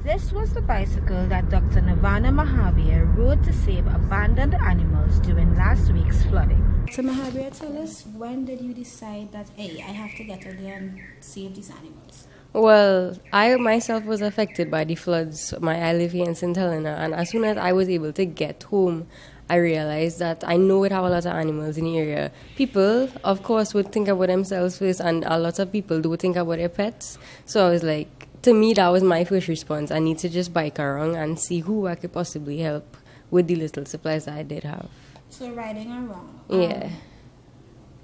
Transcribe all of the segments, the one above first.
This was the bicycle that Dr. Nirvana Mahavir rode to save abandoned animals during last week's flooding. So Mahavir, tell us, when did you decide that, hey, I have to get out there and save these animals? Well, I myself was affected by the floods. I live here in St. Helena, and as soon as I was able to get home, I realized that I know we have a lot of animals in the area. People, of course, would think about themselves first, and a lot of people do think about their pets. So I was like, to me, that was my first response. I need to just bike around and see who I could possibly help with the little supplies that I did have. So riding around. Yeah.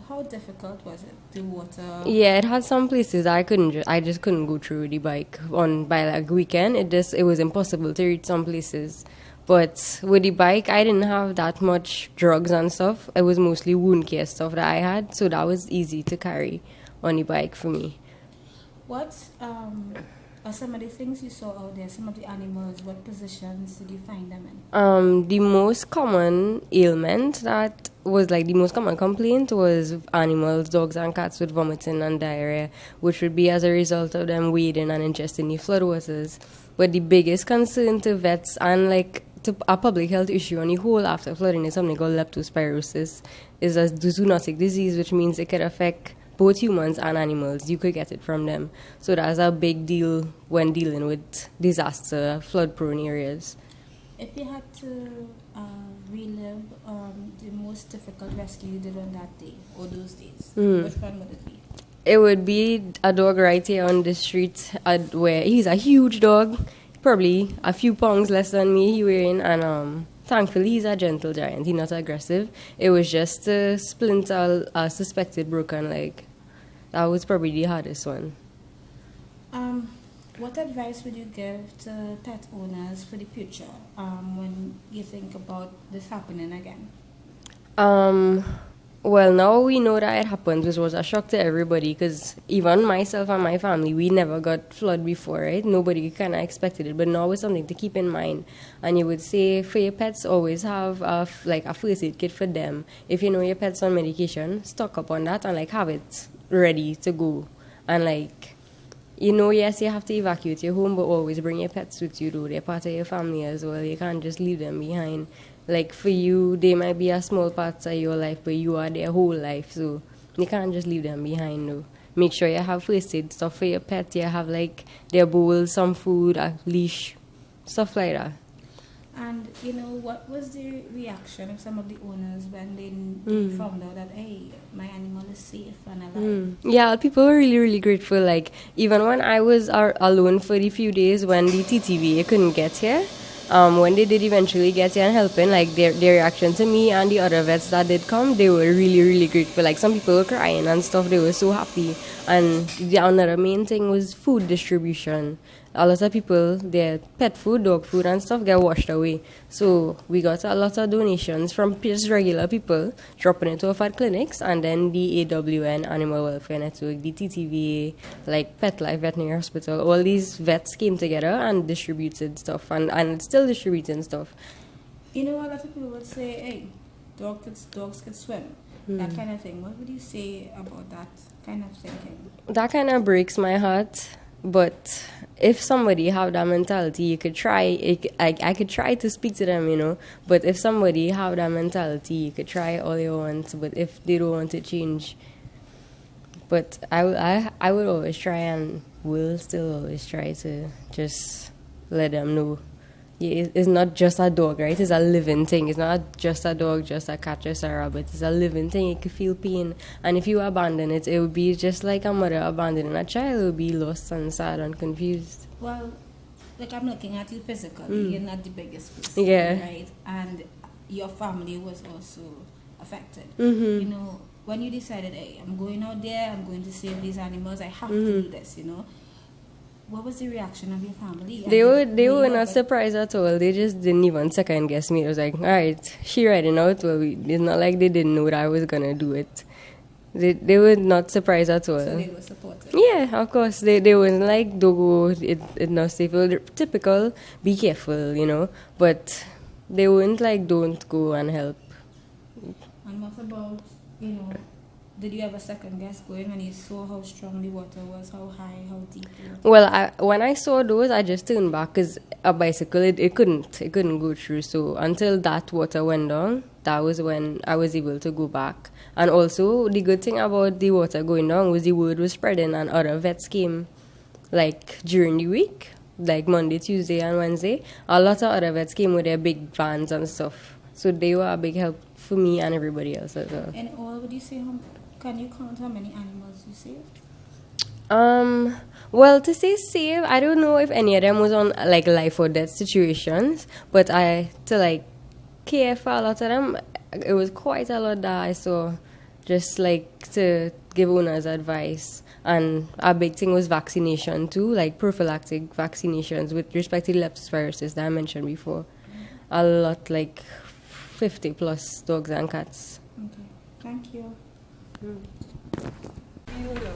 How difficult was it? The water? Yeah, it had some places I just couldn't go through the bike by like weekend. It was impossible to reach some places. But with the bike, I didn't have that much drugs and stuff. It was mostly wound care stuff that I had, so that was easy to carry on the bike for me. What are some of the things you saw out there? Some of the animals, what positions did you find them in? The most common ailment that was like the most common complaint was animals, dogs and cats with vomiting and diarrhea, which would be as a result of them wading and ingesting the floodwaters. But the biggest concern to vets and like to a public health issue on the whole after flooding is something called leptospirosis. Is a zoonotic disease, which means it could affect both humans and animals. You could get it from them. So that's a big deal when dealing with disaster, flood-prone areas. If you had to relive the most difficult rescue you did on that day or those days, which one would it be? It would be a dog right here on the street where he's a huge dog, probably a few pounds less than me he weighing, and thankfully he's a gentle giant. He's not aggressive. It was just a splinter, a suspected broken leg. That was probably the hardest one. What advice would you give to pet owners for the future when you think about this happening again? Well, now we know that it happened, which was a shock to everybody, because even myself and my family, we never got flood before, right? Nobody kind of expected it, but now it's something to keep in mind. And you would say for your pets, always have a first aid kit for them. If you know your pet's on medication, stock up on that and have it ready to go. And yes, you have to evacuate your home, but always bring your pets with you, though. They're part of your family as well. You can't just leave them behind. For you, they might be a small part of your life, but you are their whole life, so you can't just leave them behind, though. Make sure you have first aid stuff for your pet. You have, their bowl, some food, a leash, stuff like that. And, what was the reaction of some of the owners when they found out that, hey, my animal is safe and alive? Yeah, people were really, really grateful. Even when I was alone for the few days when the TTV couldn't get here, when they did eventually get here and helping, their reaction to me and the other vets that did come, they were really, really grateful. Some people were crying and stuff. They were so happy. And the another main thing was food distribution. A lot of people, their pet food, dog food and stuff get washed away. So we got a lot of donations from just regular people, dropping it off at clinics, and then the AWN, Animal Welfare Network, the TTVA, Pet Life Veterinary Hospital, all these vets came together and distributed stuff, and still distributing stuff. A lot of people would say, hey, dogs could swim, that kind of thing. What would you say about that kind of thinking? That kind of breaks my heart. But if somebody have that mentality, you could try. I could try to speak to them, But if somebody have that mentality, you could try all you want. But if they don't want to change, but I would always try and will still always try to just let them know. It's not just a dog, right? It's a living thing. It's not just a dog, just a cat, just a rabbit. It's a living thing. It could feel pain. And if you abandon it, it would be just like a mother abandoning a child. It would be lost and sad and confused. Well, I'm looking at you physically. You're not the biggest person, right? And your family was also affected. When you decided, hey, I'm going out there, I'm going to save these animals, I have to do this, What was the reaction of your family? They were not surprised at all. They just didn't even second guess me. It was like, all right, she riding out. Well, it's not like they didn't know that I was going to do it. They were not surprised at all. So they were supportive? Yeah, of course. They weren't like, don't go, it's not safe. Well, typical, be careful, But they weren't like, don't go and help. And what about, did you ever second guess going when you saw how strong the water was, how high, how deep it was? Well, when I saw those, I just turned back because a bicycle it couldn't go through. So until that water went down, that was when I was able to go back. And also the good thing about the water going down was the word was spreading, and other vets came like during the week, like Monday, Tuesday, and Wednesday. A lot of other vets came with their big vans and stuff. So they were a big help for me and everybody else as well. And all, would you say, can you count how many animals you saved? Well, to say save, I don't know if any of them was on like life or death situations, but to care for a lot of them, it was quite a lot that I saw, just like to give owners advice. And a big thing was vaccination too, like prophylactic vaccinations with respect to the leptospirosis that I mentioned before. A lot, like 50 plus dogs and cats. Okay, thank you. You know.